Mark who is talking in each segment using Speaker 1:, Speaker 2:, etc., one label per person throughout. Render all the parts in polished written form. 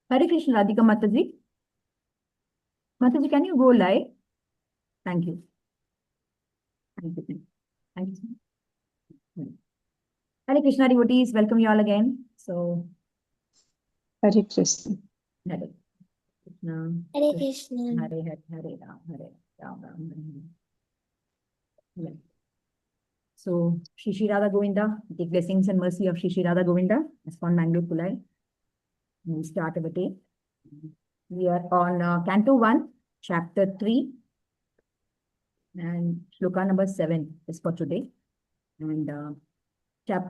Speaker 1: Hare Krishna, Radhika Mataji. Mataji, can you go live? Thank you. Thank you. Thank you. Hare Krishna, devotees, welcome you all again. So,
Speaker 2: Hare Krishna.
Speaker 1: Hare Krishna.
Speaker 3: Hare Krishna.
Speaker 1: Hare Hare, Hare Ram, Hare Ram, Ram Ram. Yeah. So, Shri Radha Govinda, the blessings and mercy of Shri Radha Govinda, ISKCON Mangalore Kulai. We start our day. We are on Canto 1, Chapter 3, and Shloka number 7 is for today. And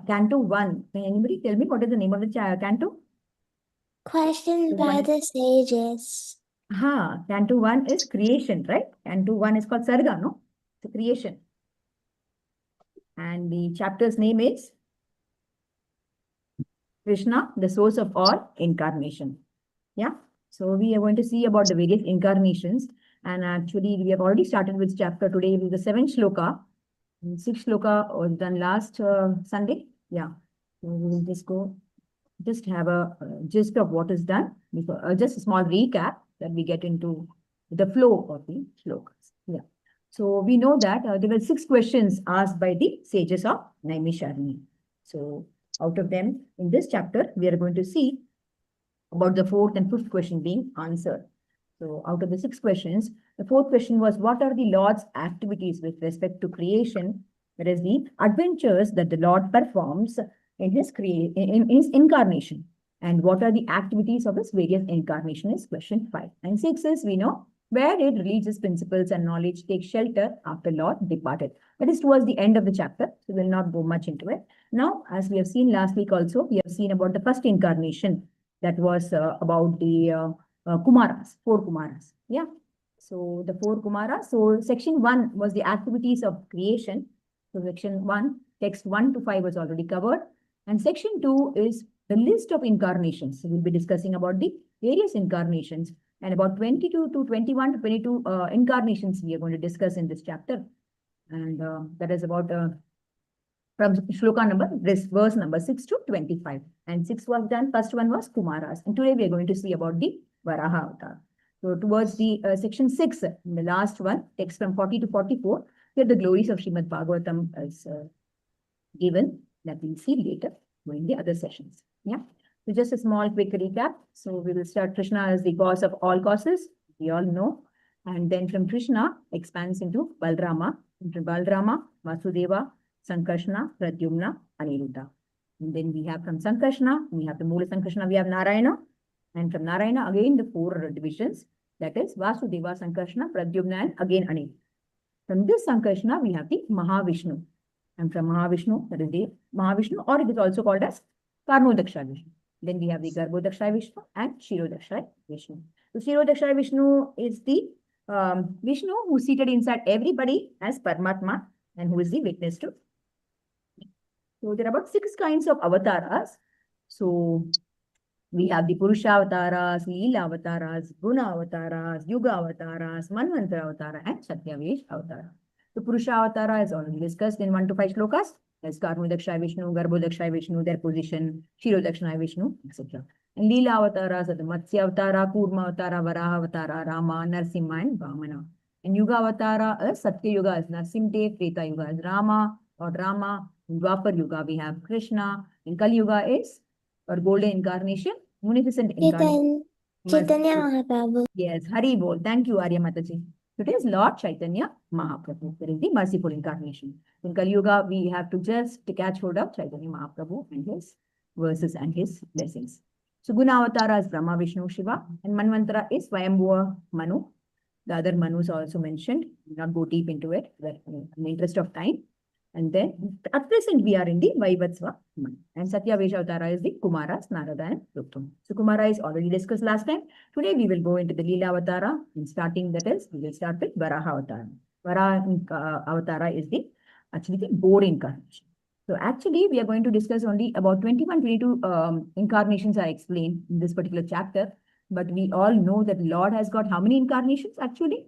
Speaker 1: Canto 1, can anybody tell me what is the name of the canto?
Speaker 3: Questions by the sages.
Speaker 1: Canto 1 is creation, right? Canto 1 is called Sarga, no? It's creation. And the chapter's name is Krishna, the source of all incarnation. Yeah. So we are going to see about the various incarnations. And actually, we have already started with chapter today with the 7th shloka. And 6th shloka was done last Sunday. Yeah. So we will just have a gist of what is done. Just a small recap that we get into the flow of the shlokas. Yeah. So we know that there were 6 questions asked by the sages of Naimisharani. So out of them, in this chapter, we are going to see about the 4th and 5th question being answered. So out of the 6 questions, the 4th question was, what are the Lord's activities with respect to creation? That is the adventures that the Lord performs in his incarnation. And what are the activities of his various incarnations is question 5. And 6 is, we know, where did religious principles and knowledge take shelter after Lord departed? That is towards the end of the chapter, so we will not go much into it. Now, as we have seen last week also, we have seen about the first incarnation, that was about the Kumaras, 4 Kumaras. Yeah. So the 4 Kumaras. So section 1 was the activities of creation. So section 1, text 1 to 5 was already covered. And section 2 is the list of incarnations. So we'll be discussing about the various incarnations. And about 22 to 21 to 22 incarnations we are going to discuss in this chapter. And that is about from shloka number, verse number 6 to 25. And 6 was done. First one was Kumaras. And today we are going to see about the Varaha Avatar. So towards the section 6, the last one, text from 40 to 44, here the glories of Srimad Bhagavatam is given, that we'll see later in the other sessions. Yeah. So just a small quick recap. So we will start Krishna as the cause of all causes. We all know. And then from Krishna expands into Balrama. Into Balrama, Vasudeva, Sankarshna, Pradyumna, Aniruddha. And then we have from Sankarshna, we have the Mula Sankarshna, we have Narayana. And from Narayana, again the 4 divisions. That is Vasudeva, Sankarshna, Pradyumna, and again Aniruddha. From this Sankarshna, we have the Mahavishnu. And from Mahavishnu, that is the Mahavishnu, or it is also called as Karnodaksha Vishnu. Then we have the Garbhodaksha Vishnu and Shirodaksha Vishnu. So Shirodaksha Vishnu is the Vishnu who is seated inside everybody as Paramatma and who is the witness to. So there are about 6 kinds of avatars. So we have the Purusha Avataras, Leela Avataras, Guna Avataras, Yuga Avataras, Manvantara Avatara, and Satyavesh Avatara. The Purusha Avatara is already discussed in 1 to 5 shlokas. As Karnodaksha Vishnu, Garbhodaksha Vishnu, their position, Shirodaksha Vishnu, etc. And Leela Avataras are the Matsya Avatara, Kurma Avatara, Varaha Avatara, Rama, Narsimha, and Vamana. And Yuga Avatara is Satya Yuga as Narsimha, Treta Yuga as Rama or Rama. In Dwapar Yuga we have Krishna. In Kali Yuga is or golden incarnation, munificent incarnation.
Speaker 3: Chaitanya Mahaprabhu.
Speaker 1: Yes, Hari Bol. Thank you, Arya Mataji. It is Lord Chaitanya Mahaprabhu. There is the merciful incarnation. In Kali Yuga, we have to just catch hold of Chaitanya Mahaprabhu and his verses and his blessings. So Guna Avatara is Brahma, Vishnu, Shiva, and Manvantara is Swayambhuva Manu. The other Manus are also mentioned. We'll not go deep into it in the interest of time. And then at present we are in the Vaivatsva Manu. And Satyavesh Avatara is the Kumaras, Narada, and Ruktum. So Kumara is already discussed last time. Today we will go into the Leela Avatara. And starting that is, we will start with Varaha Avatara. Varaha Avatara is actually the board incarnation. So actually we are going to discuss only about 21, 22 incarnations are explained in this particular chapter. But we all know that Lord has got how many incarnations actually?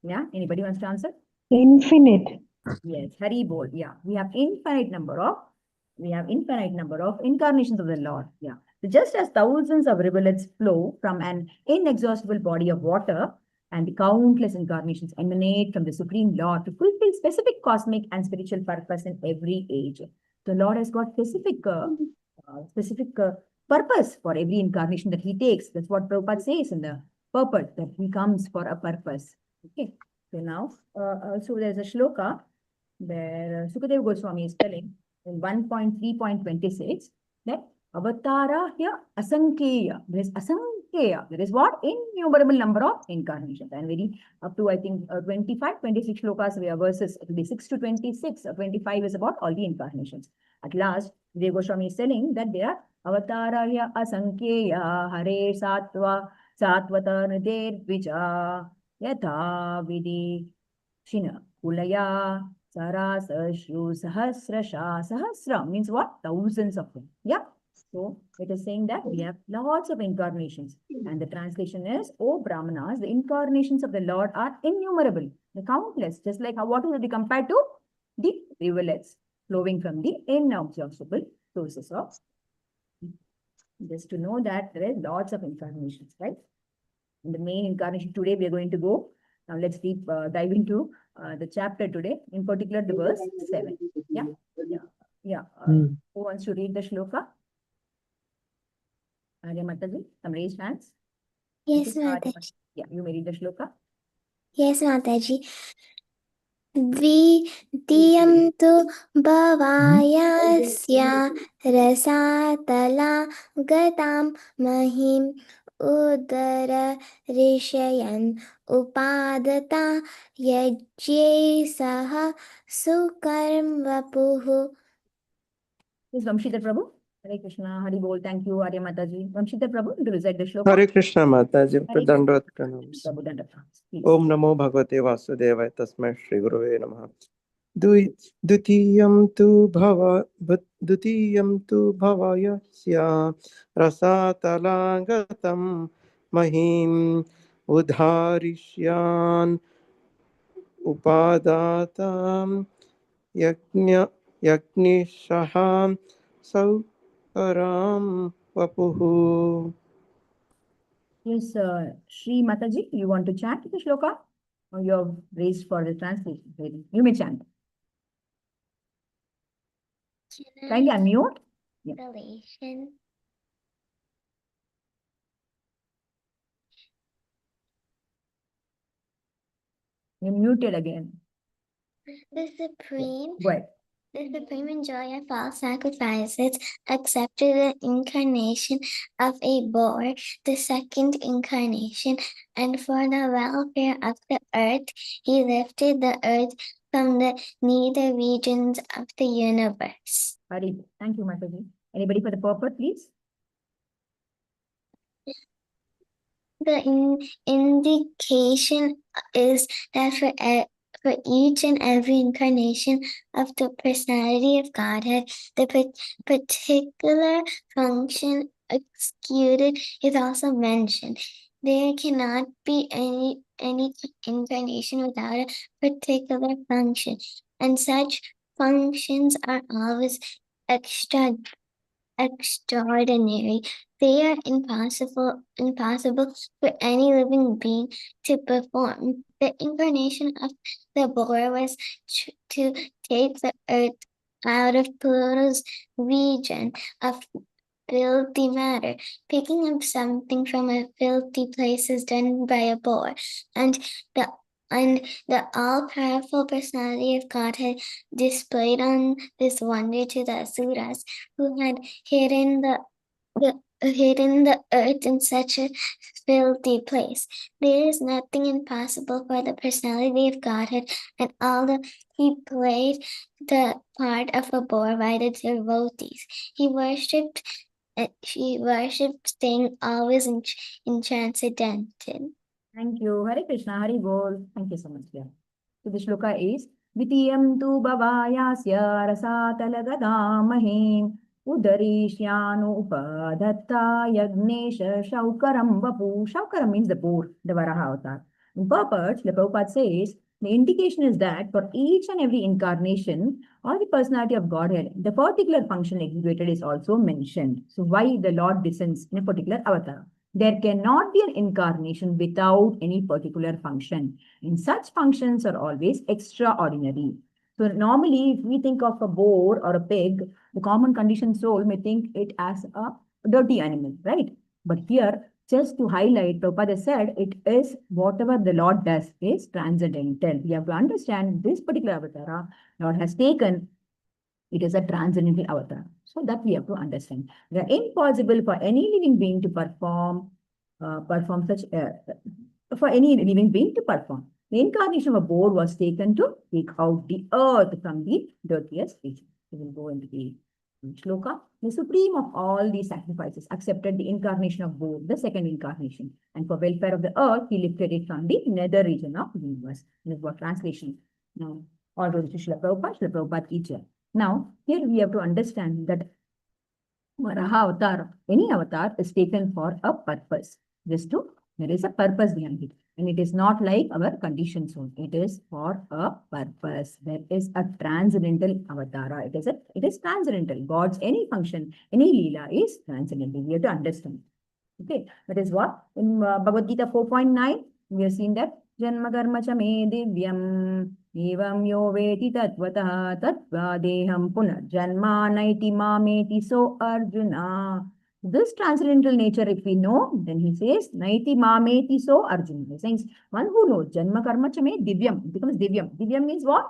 Speaker 1: Yeah, anybody wants to answer?
Speaker 2: Infinite.
Speaker 1: Yes, Hari Bol. Yeah, we have infinite number of we have infinite number of incarnations of the Lord. Yeah. So just as thousands of rivulets flow from an inexhaustible body of water, and the countless incarnations emanate from the Supreme Lord to fulfill specific cosmic and spiritual purpose in every age. The Lord has got specific purpose for every incarnation that he takes. That's what Prabhupada says in the purport, that he comes for a purpose. Okay. So now, so there's a shloka where Sukadeva Goswami is telling in 1.3.26 that avatara here asankhya. There is asankhya. There is what? Innumerable number of incarnations. And very up to I think 25, 26 shlokas, we have verses. It will be 6 to 26. 25 is about all the incarnations. At last, Sukadeva Goswami is telling that there are avatara here asankhya hare satvata nadir dvija yatha vidhi shina kulaya sarasashru sahasrasha. Sahasra means what? Thousands of them. Yeah. So it is saying that we have lots of incarnations. And the translation is, O Brahmanas, the incarnations of the Lord are innumerable, the countless. Just like what will be compared to the rivulets flowing from the inexhaustible sources of. Just to know that there is lots of incarnations, right? And the main incarnation today we are going to go. Now let's dive into the chapter today, in particular the verse 7. Yeah, yeah, yeah. Who wants to read the shloka? Arya Mataji, some raised hands.
Speaker 3: Yes,
Speaker 1: Okay, Arya
Speaker 3: Mataji.
Speaker 1: Yeah, you may read the shloka.
Speaker 3: Yes, Mataji. Dvitiyam tu bhavayasya rasatala gatam mahim udara rishayan upadata yajye saha sukarm vapuhu.
Speaker 1: Please, Vamshita Prabhu. Hare Krishna, Hari Bol. Thank you, Arya Mataji. Vamshita Prabhu, to recite the shloka.
Speaker 4: Hare Krishna Mataji,
Speaker 1: Hare
Speaker 4: Dandavat Pranams.
Speaker 1: Prabhu, Dandavat. Please.
Speaker 4: Om Namo Bhagavate Vasudevaya Tasmai Shri Gurave Namaha. Dutiyam tu bhavayasya rasatalangatam mahim udharishyan upadatam yagnishaham saukaram vapuhu.
Speaker 1: Yes, Shri Mataji, you want to chant the shloka? Or you have raised for the translation? You may chant. Kindly unmute. Yeah.
Speaker 3: Relation.
Speaker 1: You're muted again.
Speaker 3: The supreme
Speaker 1: Go ahead.
Speaker 3: The supreme enjoyer of all sacrifices accepted the incarnation of a boar, the second incarnation, and for the welfare of the earth, he lifted the earth from the nether regions of the universe.
Speaker 1: Hari. Thank you, Mataji. Anybody for the purport, please?
Speaker 3: The indication is that for each and every incarnation of the personality of Godhead, the particular function executed is also mentioned. There cannot be any incarnation without a particular function, and such functions are always extraordinary. They are impossible for any living being to perform. The incarnation of the boar was to take the earth out of Pluto's region of filthy matter. Picking up something from a filthy place is done by a boar, and the all-powerful personality of Godhead displayed on this wonder to the Asuras, who had hidden the earth in such a filthy place. There is nothing impossible for the personality of Godhead, and although he played the part of a boar by the devotees, he worshipped staying always in transcendental.
Speaker 1: Thank you. Hare Krishna, Hari Bol. Thank you so much. Yeah. So the shloka is Vitiyam tu bhavayasya rasatalagadamahim udarishyanu upadatta yagnesha shaukaram vapu. Shaukaram means the boar, the Varaha avatar. In purport, the Prabhupada says The indication is that for each and every incarnation or the personality of Godhead, the particular function executed is also mentioned. So why the Lord descends in a particular avatar? There cannot be an incarnation without any particular function. And such functions are always extraordinary. So normally, if we think of a boar or a pig, the common conditioned soul may think it as a dirty animal, right? But here, just to highlight, Prabhupada said, it is whatever the Lord does is transcendental. We have to understand this particular avatar Lord has taken, it is a transcendental avatar. So that we have to understand. It is impossible for any living being to perform for any living being to perform. The incarnation of a boar was taken to take out the earth from the dirtiest region. We will go into the shloka. The supreme of all these sacrifices accepted the incarnation of boar, the second incarnation, and for welfare of the earth, he lifted it from the nether region of the universe. This is what translation. Now, all goes to Srila Prabhupada teacher. Now, here we have to understand that Varaha avatar, any avatar is taken for a purpose. There is a purpose behind it. And it is not like our conditioned soul. It is for a purpose. There is a transcendental avatara. It is transcendental. God's any function, any leela is transcendental. We have to understand. Okay, that is what in Bhagavad Gita 4.9 we have seen that Janma karma cha me divyam evam yo veti tatvataha tatva deham punar janma naiti mameti so Arjuna. This transcendental nature, if we know, then he says, Naiti mameti so Arjuna. He says, one who knows Janma karma cha me divyam, it becomes divyam. Divyam means what?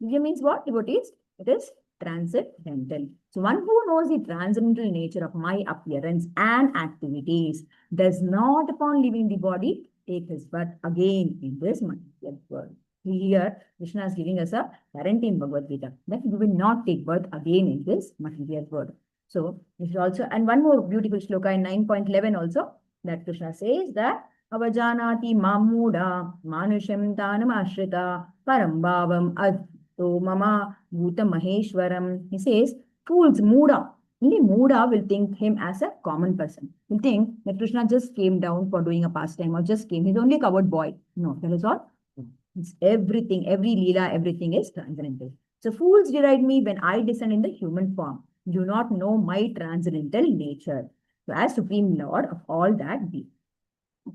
Speaker 1: Divyam means what? Devotees, it is transcendental. So one who knows the transcendental nature of my appearance and activities does not, upon leaving the body, take his birth again in this material world. Here, Krishna is giving us a guarantee in Bhagavad Gita that you will not take birth again in this material world. So, this is also, and one more beautiful shloka in 9.11 also, that Krishna says that Avajanati mamuda manusham tanam ashrita parambhavam adto mama bhuta maheshwaram. He says, fools, muda. Only muda will think him as a common person. Will think that Krishna just came down for doing a pastime or just came. He's only a coward boy. No, that is all. It's everything, every leela, everything is transcendental. So fools deride me when I descend in the human form. Do not know my transcendental nature. So as Supreme Lord of all that be.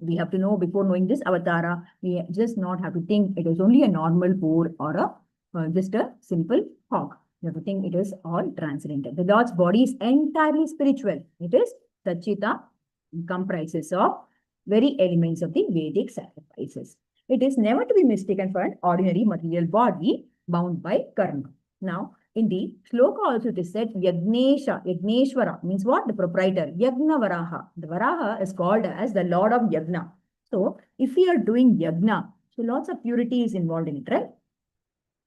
Speaker 1: We have to know before knowing this avatara, we just not have to think it is only a normal boar or just a simple hog. You have to think it is all transcendental. The Lord's body is entirely spiritual. It is Sachita, comprises of very elements of the Vedic sacrifices. It is never to be mistaken for an ordinary material body bound by karma. Now, in the shloka also it is said, Yagneshwara means what? The proprietor. Yagna Varaha. The Varaha is called as the Lord of Yagna. So, if we are doing Yagna, so lots of purity is involved in it, right?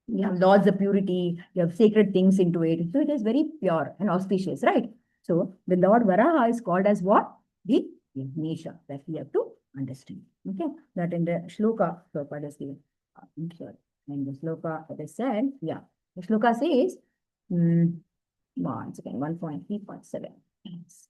Speaker 1: You have lots of purity, you have sacred things into it. So, it is very pure and auspicious, right? So, the Lord Varaha is called as what? The Yagnesha. That we have to understand. Okay? That in the shloka, Prabhupada is given. In the shloka, it is said, yeah. The shloka says, once again, 1.3.7.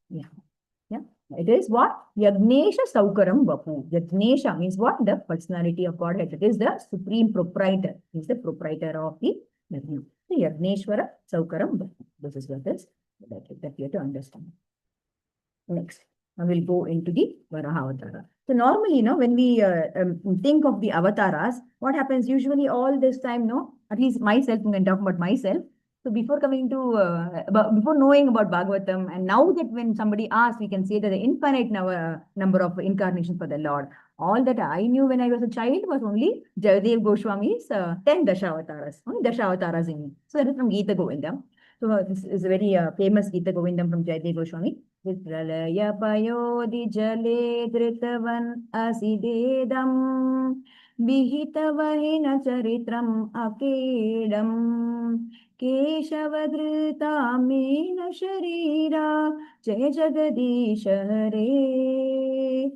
Speaker 1: Yeah. It is what? Yagnesha Saukaram Vapu. Yagnesha means what? The personality of Godhead. It is the supreme proprietor. He is the proprietor of the Yagna. So Yagneshwara Saukaram Vapu. This is what is that you have to understand. Next, I will go into the Varaha Avatara. So normally, when we think of the avatars, what happens usually all this time, at least myself, I'm going to talk about myself. So before coming to, before knowing about Bhagavatam, and now that when somebody asks, we can say that the infinite number of incarnations for the Lord. All that I knew when I was a child was only Jayadev Goswami's 10 Dashavataras, only Dashavataras in it. So that is from Gita Govinda. So this is a very famous Gita Govindam from Jayadev Goswami. Vitralaya payodi jale dritavan asidedam vihitavahina charitram akedam keshavadrita mena sharira jaya jagadisha hare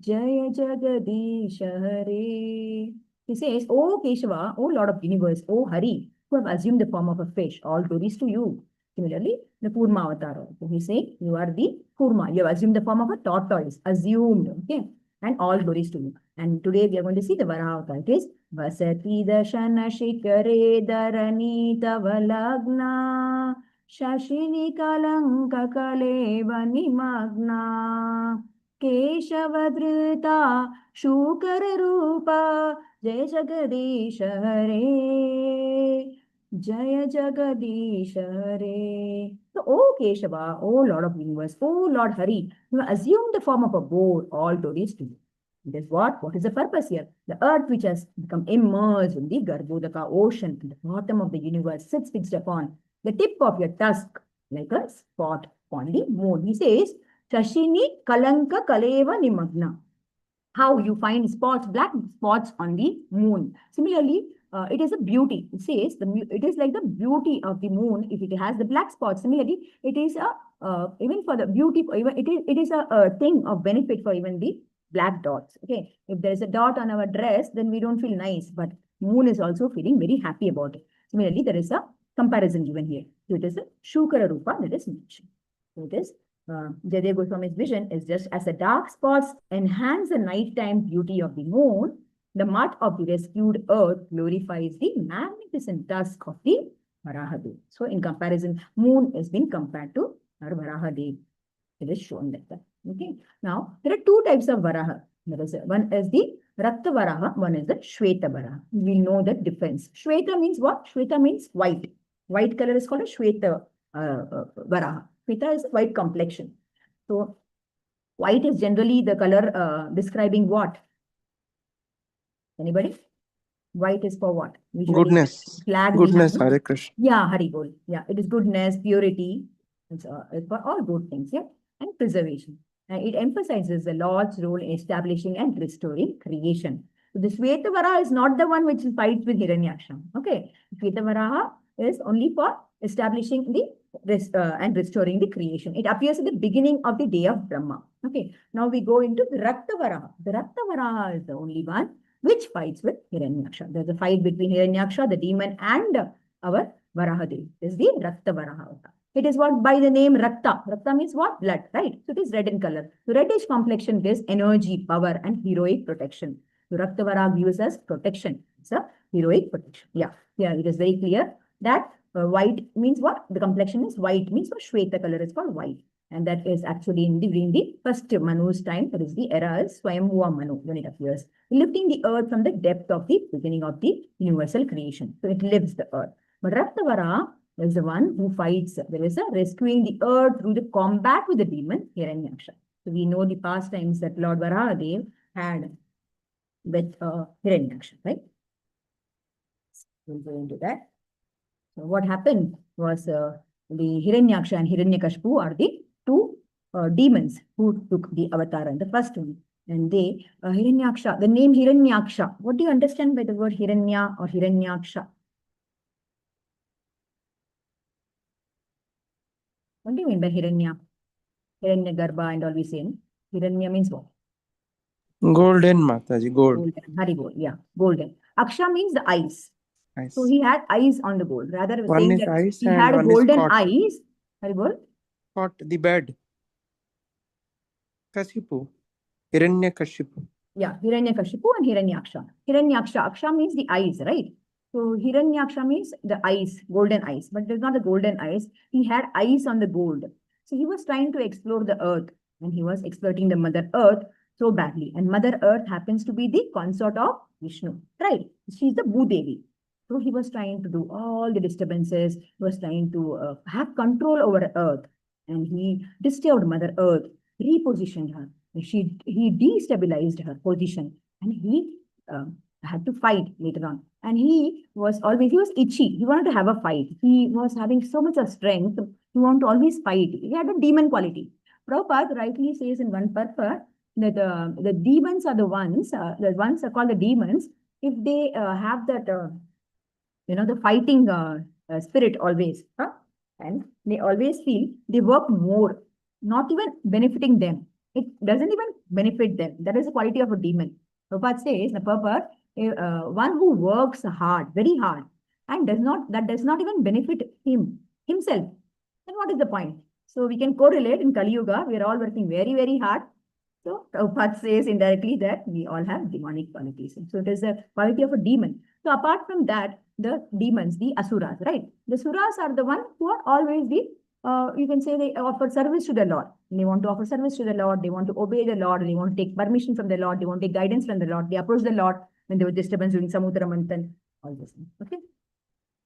Speaker 1: jaya jagadisha hare. He says, O Keshava, O Lord of Universe, O Hari, who have assumed the form of a fish, all glories to you. Similarly, the Kurma avatar. So we say, you are the Kurma. You have assumed the form of a tortoise. Assumed. Okay. And all glories to you. And today we are going to see the Varaha avatar. It is Vasati dashana shikare dharani tava lagna Shashini kalanka kaleva nimagna Keshavadrita shukara rupa Jai Jagadish Hare Jaya Jagadish Hare. So, O Keshava, O Lord of Universe, O Lord Hari, you have assumed the form of a boar, all glories to you. It is what? What is the purpose here? The earth which has become immersed in the Garbhodaka ocean at the bottom of the universe sits fixed upon the tip of your tusk like a spot on the moon. He says, Shashini Kalanka Kaleva Nimagna. How you find spots, black spots on the moon. Similarly, it is a beauty. It says it is like the beauty of the moon if it has the black spots. Similarly, it is a even for the beauty, even it is a thing of benefit for even the black dots. Okay, if there is a dot on our dress, then we don't feel nice, but moon is also feeling very happy about it. Similarly, there is a comparison given here. So it is a Shukara Rupa that is mentioned. So it is Jayadeva Goswami's vision is just as the dark spots enhance the nighttime beauty of the moon, the mud of the rescued earth glorifies the magnificent tusk of the Varahadev. So in comparison, moon has been compared to our Varahadev. It is shown like that. Okay. Now, there are two types of Varaha. One is the Rakta Varaha, one is the Shweta Varaha. We know the difference. Shweta means what? Shweta means white. White color is called a Shweta Varaha. Shweta is white complexion. So, white is generally the color describing what? Anybody? White is for what? Usually
Speaker 4: Goodness.
Speaker 1: flag
Speaker 4: Goodness, Hare Krishna.
Speaker 1: Yeah, Hari Bol. Yeah, it is goodness, purity. It's for all good things, yeah, and preservation. And it emphasizes the Lord's role in establishing and restoring creation. So the Shvetavara is not the one which fights with Hiranyaksha. Okay, Shvetavara is only for establishing the and restoring the creation. It appears at the beginning of the day of Brahma. Okay, now we go into the Raktavara. The Raktavara is the only one which fights with Hiranyaksha. There's a fight between Hiranyaksha, the demon, and our Varahadev. This is the Raktavara. It is what by the name Rakta. Rakta means what? Blood, right? So it is red in color. The reddish complexion gives energy, power, and heroic protection. So Raktavara gives us protection. It's a heroic protection. Yeah, it is very clear that white means what? The complexion is white, means what? Shweta color is called white. And that is actually during the first Manu's time, that is the era is Swayambhuva Manu when it appears, lifting the earth from the depth of the beginning of the universal creation. So it lifts the earth. But Raktavara is the one who fights. There is a rescuing the earth through the combat with the demon Hiranyaksha. So we know the past times that Lord Varahadev had with Hiranyaksha, right? We'll go into that. So what happened was the Hiranyaksha and Hiranyakashipu are the two demons who took the avatar in the first one. And they, Hiranyaksha, the name Hiranyaksha, what do you understand by the word Hiranya or Hiranyaksha? What do you mean by Hiranya? Hiranyagarbha and all we say. Hiranya means what?
Speaker 4: Golden, Mataji, gold.
Speaker 1: Golden. Haribol, yeah, golden. Aksha means the eyes.
Speaker 4: Nice.
Speaker 1: So he had eyes on the gold. Rather than
Speaker 4: One
Speaker 1: saying
Speaker 4: is
Speaker 1: that
Speaker 4: eyes
Speaker 1: he
Speaker 4: and
Speaker 1: had
Speaker 4: one is
Speaker 1: golden
Speaker 4: cot.
Speaker 1: eyes. Haribol?
Speaker 4: Cot, the bed. Kashipu. Hiranyakashipu.
Speaker 1: Yeah, Hiranyakashipu and Hiranyaksha. Hiranyaksha, Aksha means the eyes, right? So Hiranyaksha means the eyes, golden eyes. But there's not the golden eyes. He had eyes on the gold. So he was trying to explore the earth. And he was exploiting the Mother Earth so badly. And Mother Earth happens to be the consort of Vishnu, right? She's the Bhudevi. So he was trying to do all the disturbances. He was trying to have control over Earth. And he disturbed Mother Earth, repositioned her. He destabilized her position, and he had to fight later on. And he was itchy. He wanted to have a fight. He was having so much of strength. He wanted to always fight. He had a demon quality. Prabhupada rightly says in one purport that the demons are the ones are called the demons if they have that, the fighting spirit always. And they always feel they work more, not even benefiting them. It doesn't even benefit them. That is the quality of a demon. Prabhupada says, the purport, one who works hard, very hard, and does not even benefit himself, then what is the point? So we can correlate in Kali Yuga. We are all working very, very hard. So Prabhupada says indirectly that we all have demonic qualities. So it is a quality of a demon. So apart from that, the demons, the asuras, right? The suras are the one who are always the, you can say they offer service to the Lord. They want to offer service to the Lord. They want to obey the Lord. They want to take permission from the Lord. They want to take guidance from the Lord. They approach the Lord when there was disturbance during Samudra Manthan. All this. Okay.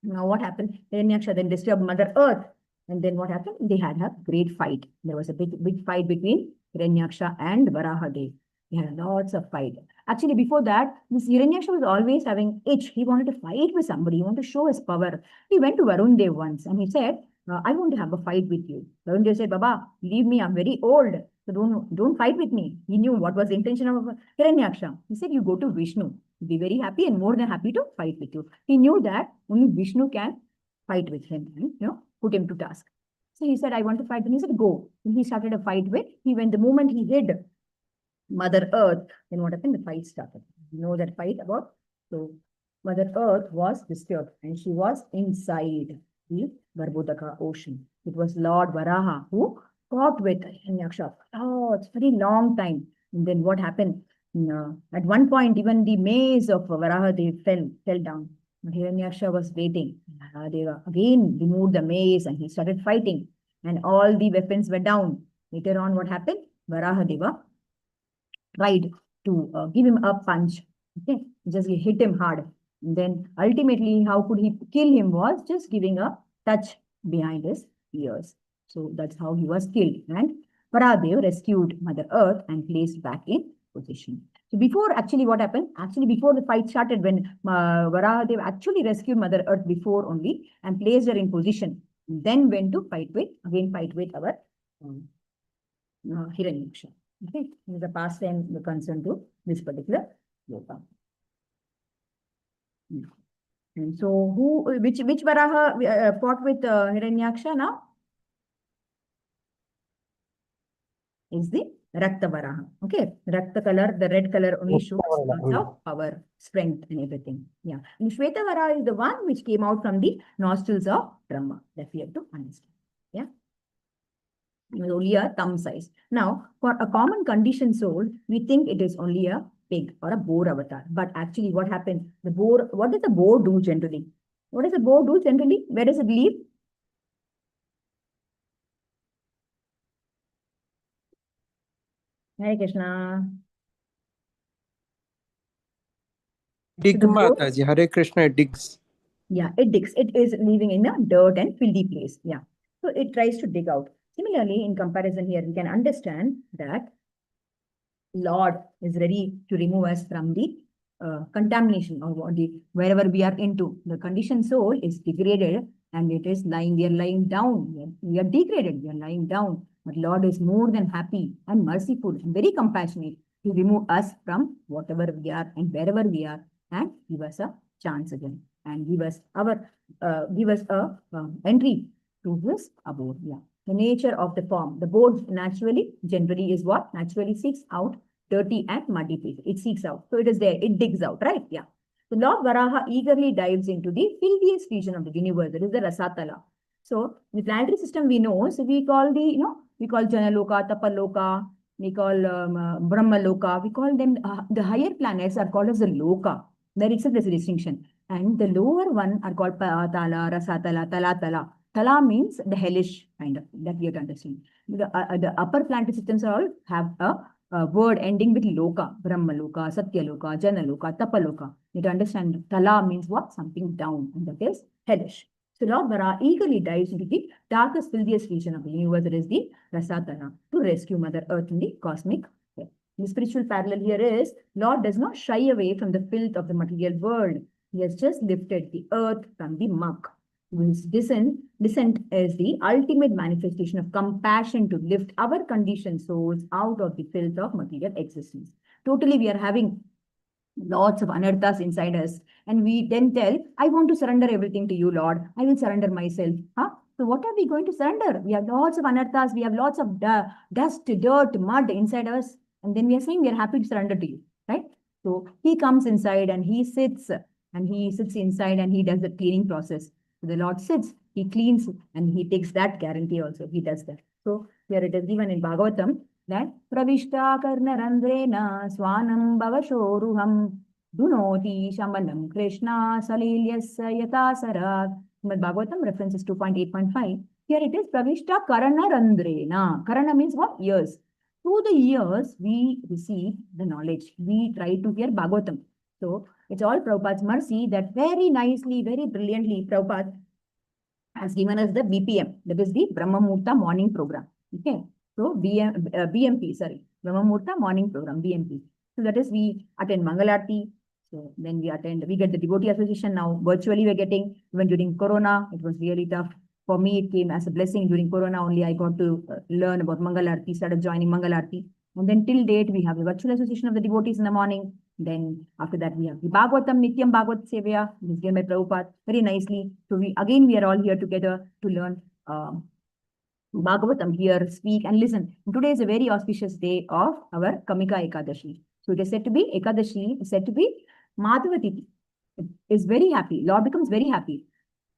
Speaker 1: Now what happened? Hiranyaksha then disturbed Mother Earth. And then what happened? They had a great fight. There was a big fight between Hiranyaksha and Varahadev. They had lots of fight. Actually, before that, this Hiranyaksha was always having itch. He wanted to fight with somebody. He wanted to show his power. He went to Varun Dev once and he said, I want to have a fight with you. Varun Dev said, Baba, leave me. I'm very old. So don't fight with me. He knew what was the intention of Hiranyaksha. He said, you go to Vishnu. He'll be very happy and more than happy to fight with you. He knew that only Vishnu can fight with him and, put him to task. So he said, I want to fight. Then he said, go. And he started a fight with, the moment he hid Mother Earth, then what happened? The fight started. You know that fight about? So Mother Earth was disturbed and she was inside the Garbhodaka ocean. It was Lord Varaha who fought with Hiranyaksha. Oh, it's a very long time. And then what happened? At one point, even the maze of Varaha, they fell down. But Hiranyaksha was waiting. They again removed the maze and he started fighting. And all the weapons were down. Later on, what happened? Varahadeva tried to give him a punch. Okay, just hit him hard. And then ultimately, how could he kill him was just giving a touch behind his ears. So that's how he was killed. And Varahadev rescued Mother Earth and placed back in position. So before actually what happened? Actually before the fight started, when Varahadev actually rescued Mother Earth before only and placed her in position, then went to fight with our Hiranyaksha. Okay, this is the past time concerned to this particular yoga. And so which Varaha fought with Hiranyaksha now? Is the Rakta Varaha. Okay, Rakta color, the red color only shows lots of power, strength and everything. Yeah. And Shweta Varaha is the one which came out from the nostrils of Brahma. That we have to understand. Yeah. It was only a thumb size. Now, for a common conditioned soul, we think it is only a pig or a boar avatar. But actually what happens? The boar, what does the boar do generally? What does the boar do generally? Where does it live? Hare Krishna.
Speaker 4: Dig Mataji, Hare Krishna, it digs.
Speaker 1: Yeah, it digs. It is living in a dirt and filthy place. Yeah. So it tries to dig out. Similarly, in comparison here, we can understand that Lord is ready to remove us from the contamination or the wherever we are into. The conditioned soul is degraded and it is lying, we are lying down. We are degraded, we are lying down. But Lord is more than happy and merciful and very compassionate to remove us from whatever we are and wherever we are and give us a chance again and give us a entry to his abode. Yeah. The nature of the form. The board generally is what? Naturally seeks out dirty and muddy places. It seeks out. So it is there. It digs out, right? Yeah. The Lord Varaha eagerly dives into the filthiest region of the universe. That is the Rasatala. So the planetary system we know. So we call we call Janaloka, Tapaloka, we call Brahmaloka. We call them, the higher planets are called as the Loka. There itself is a distinction. And the lower one are called Patala, Rasatala, Talatala. Tala means the hellish kind of, that we have to understand. The upper planetary systems all have a word ending with Loka, Brahmaloka, Satyaloka, Janaloka, Tapaloka. You have to understand Tala means what? Something down, and that is hellish. So Lord Varaha eagerly dives into the darkest, filthiest region of the universe, that is the Rasatala, to rescue Mother Earth in the cosmic way. The spiritual parallel here is, Lord does not shy away from the filth of the material world. He has just lifted the earth from the muck. His descent is the ultimate manifestation of compassion to lift our conditioned souls out of the filth of material existence. Totally, we are having lots of anarthas inside us, and we then tell, I want to surrender everything to you, Lord. I will surrender myself. Huh? So what are we going to surrender? We have lots of anarthas. We have lots of dust, dirt, mud inside us. And then we are saying we are happy to surrender to you, right? So he comes inside and he sits inside and he does the cleaning process. So the Lord sits, he cleans, and he takes that guarantee also. He does that. So here it is given in Bhagavatam. that Pravishta Karnarandrena Swanam Bhavashoruham Dunoti Shamanam Krishna Salilyasya Yatasarat. Srimad Bhagavatam references 2.8.5. Here it is Pravishta Karanarandrena. Karana means what? Ears. Through the ears, we receive the knowledge. We try to hear Bhagavatam. So it's all Prabhupada's mercy that very nicely, very brilliantly, Prabhupada has given us the BPM. That is the Brahma Murta morning program. Okay. So BMP, sorry. Brahma Murta morning program, BMP. So that is we attend Mangalarti. So then we get the devotee association now. Virtually we're getting, even during Corona, it was really tough. For me, it came as a blessing. During Corona only, I got to learn about Mangalarti, started joining Mangalarti. And then till date, we have the virtual association of the devotees in the morning. Then after that, we have the Bhagavatam, Nityam Bhagavat Seva, this is given by Prabhupada very nicely. So we are all here together to learn Bhagavatam, hear, speak, and listen. Today is a very auspicious day of our Kamika Ekadashi. So it is said to be Ekadashi, said to be Madhavatiti. It is very happy. Lord becomes very happy.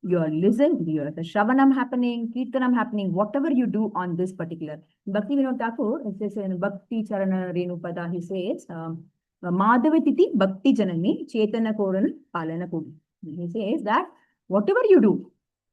Speaker 1: You are listening, you are the Shravanam happening, Kirtanam happening, whatever you do on this particular. Bhakti Vinod Thakur, it says in Bhakti Charana Renupada, he says, Madhavatiti Bhakti Janani Chetana Koran Palana Kudi. He says that whatever you do,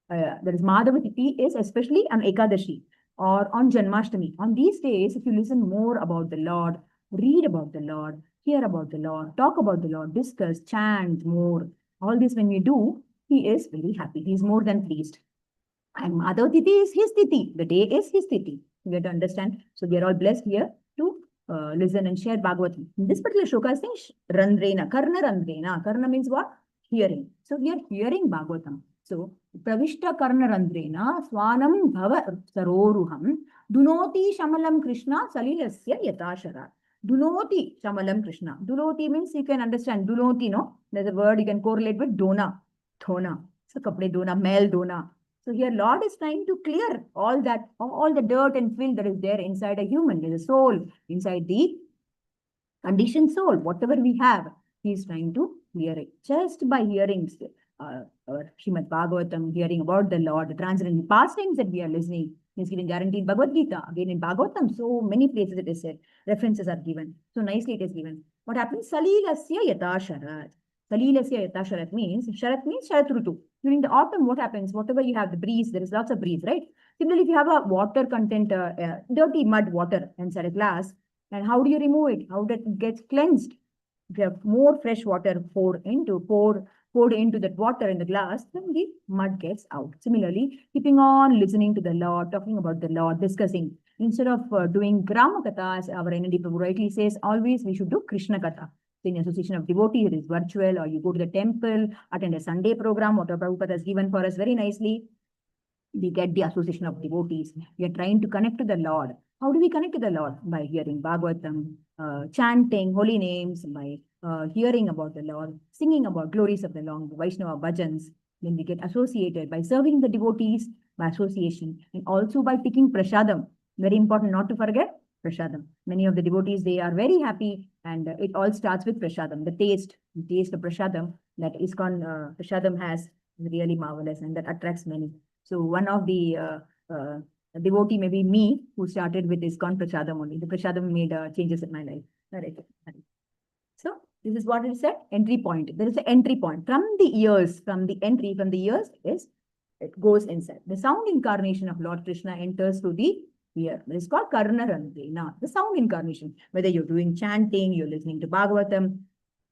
Speaker 1: that is Madhavatiti is especially on Ekadashi or on Janmashtami. On these days, if you listen more about the Lord, read about the Lord, hear about the Lord, talk about the Lord, discuss, chant more, all this when we do, he is very happy. He is more than pleased. And Madhavatiti is his titi. The day is his titi. You get to understand. So we are all blessed here to listen and share Bhagavatam. In this particular shloka is saying Randrena, Karna Randrena. Karna means what? Hearing. So we are hearing Bhagavatam. So Pravishta Karna Randrena Swanam Bhava Saroruham Dunoti Shamalam Krishna Salilasya Yatashara. Dunoti Shamalam Krishna. Dunoti means you can understand. Dunoti, no? There's a word you can correlate with Dona. Dhona. So kapde Dona, male Dona. So here Lord is trying to clear all that, all the dirt and filth that is there inside a human. There's a soul inside the conditioned soul. Whatever we have, he is trying to clear it. Just by hearing our Srimad Bhagavatam, hearing about the Lord, the transcendental pastimes that we are listening, is given guarantee in Bhagavad Gita. Again in Bhagavatam, so many places it is said. References are given. So nicely it is given. What happens? Salilasya Yata Sharat. Salilasya Yata Sharat means Sharat Rutu. During the autumn, what happens? Whatever you have, the breeze, there is lots of breeze, right? Similarly, if you have a water content, dirty mud water inside a glass, and how do you remove it? How does it get cleansed? If you have more fresh water poured into that water in the glass, then the mud gets out. Similarly, keeping on listening to the Lord, talking about the Lord, discussing. Instead of doing Grama Katha, as our NND Prabhu rightly says, always we should do Krishna Katha. So in association of devotees, it is virtual, or you go to the temple, attend a Sunday program, what Prabhupada has given for us very nicely. We get the association of devotees. We are trying to connect to the Lord. How do we connect to the Lord? By hearing Bhagavatam, chanting holy names, by hearing about the Lord, singing about glories of the Lord, Vaishnava bhajans. Then we get associated by serving the devotees by association, and also by taking prasadam. Very important not to forget prasadam. Many of the devotees, they are very happy, and it all starts with prasadam. The taste of prasadam that ISKCON prasadam has is really marvelous, and that attracts many. So one of the devotee, maybe me, who started with ISKCON prasadam only. The prasadam made changes in my life. All right. So this is what it said, entry point. There is an entry point. From the ears is, it goes inside. The sound incarnation of Lord Krishna enters through the ear. It is called Karna Randrena, the sound incarnation. Whether you're doing chanting, you're listening to Bhagavatam,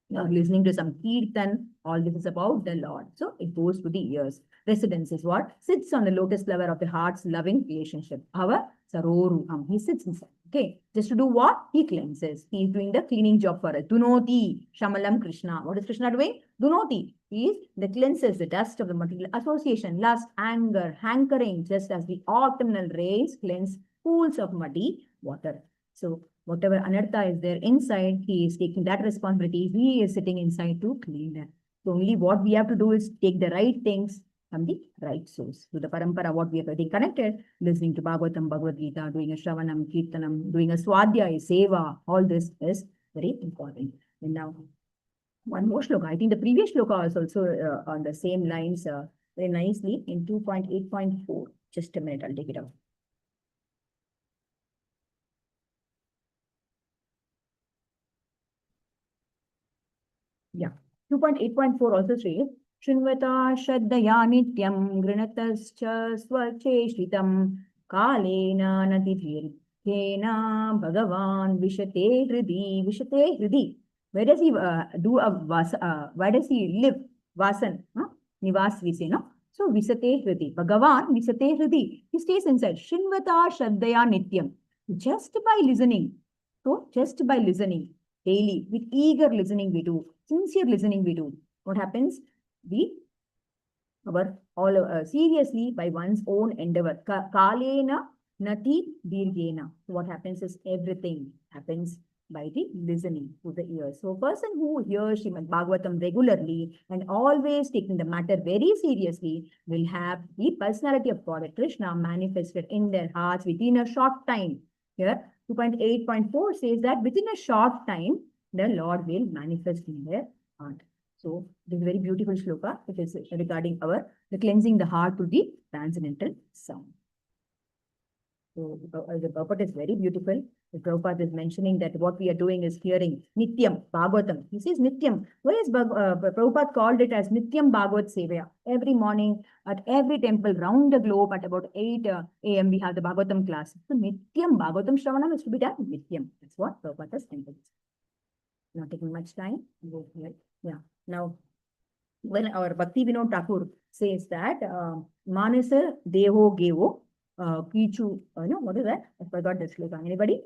Speaker 1: you're listening to some Kirtan, all this is about the Lord. So it goes to the ears. Residence is what? Sits on the lotus flower of the heart's loving relationship. Our Saroruham. He sits inside. Okay. Just to do what? He cleanses. He is doing the cleaning job for us. Dunoti Shamalam Krishna. What is Krishna doing? Dunoti. He is the cleanses the dust of the material association, lust, anger, hankering, just as the autumnal rains cleanse pools of muddy water. So whatever anartha is there inside, he is taking that responsibility. He is sitting inside to clean that. So only what we have to do is take the right things from the right source. So the parampara, what we are getting connected, listening to Bhagavatam, Bhagavad Gita, doing a Shravanam, Kirtanam, doing a Swadhyaya, Seva, all this is very important. And now, one more shloka. I think the previous shloka is also on the same lines very nicely in 2.8.4. Just a minute, I'll take it out. Yeah. 2.8.4 also says, Shrunvata Shraddhaya Nityam Grinatascha Swacheshritam Kalena Natithirthena Bhagavan Vishate Hridi. Where does he do a where does he live? Vasan. Nivas we say, no? So Visate Hridi. Bhagavan Visate Hridi. He stays inside. Shrunvata Shraddhaya Nityam. Just by listening. So just by listening daily, with eager listening we do, sincere listening we do. What happens? We seriously by one's own endeavor. Kalena nati dirghena. So what happens is everything happens by the listening to the ears. So a person who hears Srimad Bhagavatam regularly and always taking the matter very seriously will have the personality of God Krishna manifested in their hearts within a short time. Here, 2.8.4 says that within a short time, the Lord will manifest in their heart. So, this is a very beautiful shloka. It is regarding the cleansing the heart to the transcendental sound. So, the purport is very beautiful. The Prabhupada is mentioning that what we are doing is hearing Nityam Bhagavatam. He says Nityam. Why is Prabhupada called it as Nityam Bhagavat Seva? Every morning at every temple round the globe at about 8 a.m. we have the Bhagavatam class. So Nityam Bhagavatam Shravanam is to be done Nityam. That's what Prabhupada has emphasized. Not taking much time. Go here. Yeah. Now, when our Bhakti Vinod Thakur says that Manasa Deho Gevo Kichu, no, what is that? I forgot this sloka. Anybody?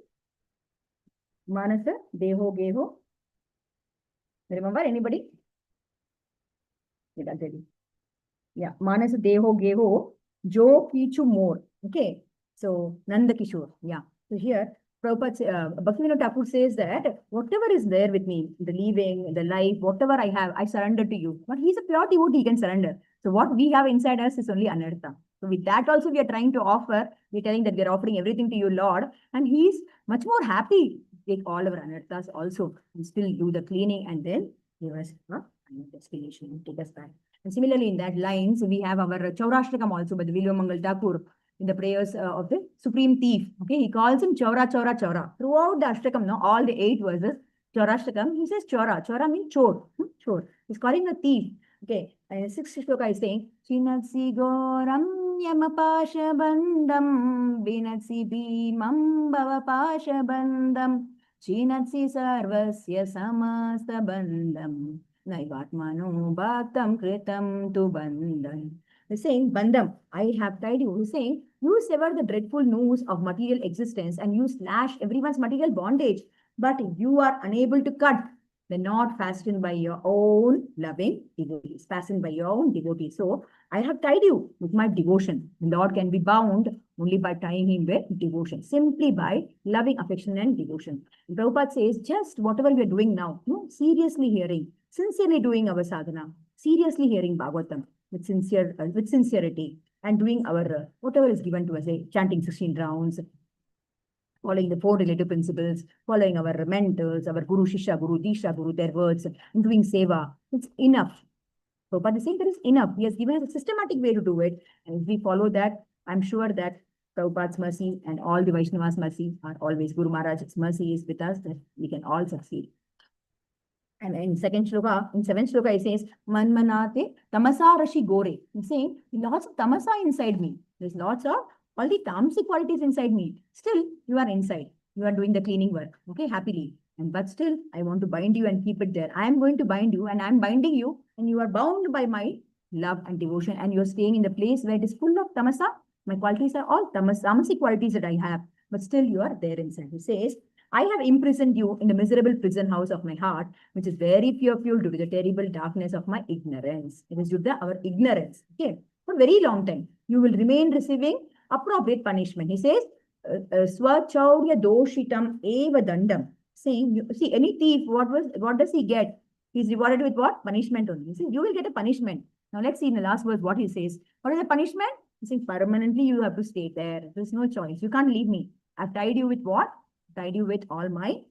Speaker 1: Manasa Deho Geho. Remember anybody? Yeah, Manasa Deho Geho Jo Kichu more. Okay, so Nanda Kishore. Yeah, so here Prabhupada, Bhaktivinoda Thakur says that whatever is there with me, the living, the life, whatever I have, I surrender to you. But he's a pure devotee, he can surrender. So what we have inside us is only anartha. So with that also we are trying to offer, we're telling that we are offering everything to you, Lord. And he's much more happy to take all our anarthas also and still do the cleaning and then give us a destination, take us back. And similarly in that lines, we have our Chaurashtakam also by the Vilomangal Thakur in the prayers of the supreme thief. Okay, he calls him Chaura, Chaura, Chaura. Throughout the Ashtakam, no, all the 8 verses, Chaurashtakam, he says Chaura. Chaura means chor. Chor. He's calling a thief. Okay, and the 6th shloka is saying, Chinatsi Goram Yamapasha Bandam, Vinatsi Bhimam Bhavapasha Bandam, Chinatsi Sarvasya Samasta Bandam, Naivatmanu Bhaktam Kritam Tu Bandam. He's saying, Bandam, I have tied you. He's saying, you sever the dreadful noose of material existence and you slash everyone's material bondage, but you are unable to cut the knot fastened by your own loving devotees, fastened by your own devotees. So, I have tied you with my devotion. The Lord can be bound only by tying him with devotion, simply by loving affection and devotion. And Prabhupada says, just whatever we are doing now, no, seriously hearing, sincerely doing our sadhana, seriously hearing Bhagavatam with sincerity, and doing our whatever is given to us, chanting 16 rounds, following the 4 relative principles, following our mentors, our Guru, Shishya, Guru, Disha, Guru, their words, and doing Seva. It's enough. Prabhupada is saying there is enough. He has given us a systematic way to do it. And if we follow that, I'm sure that Prabhupada's mercy and all the Vaishnavas' mercy are always, Guru Maharaj's mercy is with us, that we can all succeed. And in 7th shloka, he says, Manmanate tamasa rashi gore. He's saying, lots of tamasa inside me. There's lots of all the tamasic qualities inside me. Still, you are inside. You are doing the cleaning work, okay, happily. But still, I want to bind you and keep it there. I am going to bind you and I am binding you and you are bound by my love and devotion and you are staying in the place where it is full of tamasa. My qualities are all tamasic qualities that I have, but still you are there inside. He says, I have imprisoned you in the miserable prison house of my heart, which is very fearful due to the terrible darkness of my ignorance. It is due to our ignorance. Okay, for a very long time, you will remain receiving appropriate punishment. He says, Swachaurya doshitam eva dandam. Saying, you see, any thief, what does he get? He's rewarded with what? Punishment only. He says, you will get a punishment. Now let's see in the last verse what he says. What is the punishment? He says, permanently you have to stay there. There's no choice. You can't leave me. I've tied you with what? Tied you with all my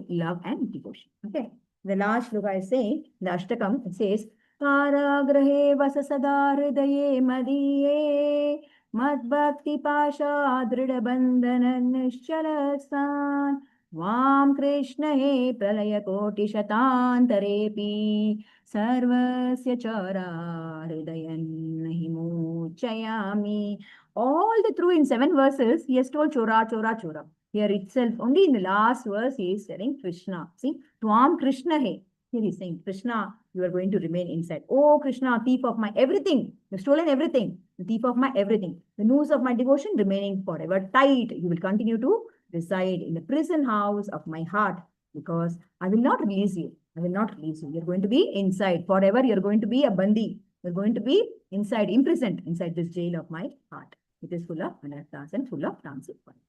Speaker 1: love and devotion. Okay. The last shloka is saying, the Ashtakam, it says, Karagrahe vasasada hridaye madiye Mad bhakti pasha drida bandhana nishchalasan Vam Krishna he pralaya koti shatantarepi sarvasya chara hridayan himuchayami. All the through in 7 verses, he has told chora, chora, chora. Here itself, only in the last verse, he is telling Krishna. See, Tvam Krishna he. Here he is saying, Krishna, you are going to remain inside. Oh, Krishna, thief of my everything. You've stolen everything. The thief of my everything. The noose of my devotion remaining forever tight. You will continue to reside in the prison house of my heart because I will not release you. I will not release you. You're going to be inside forever. You're going to be a bandi. You're going to be inside, imprisoned inside this jail of my heart. It is full of anarthas and full of transit points.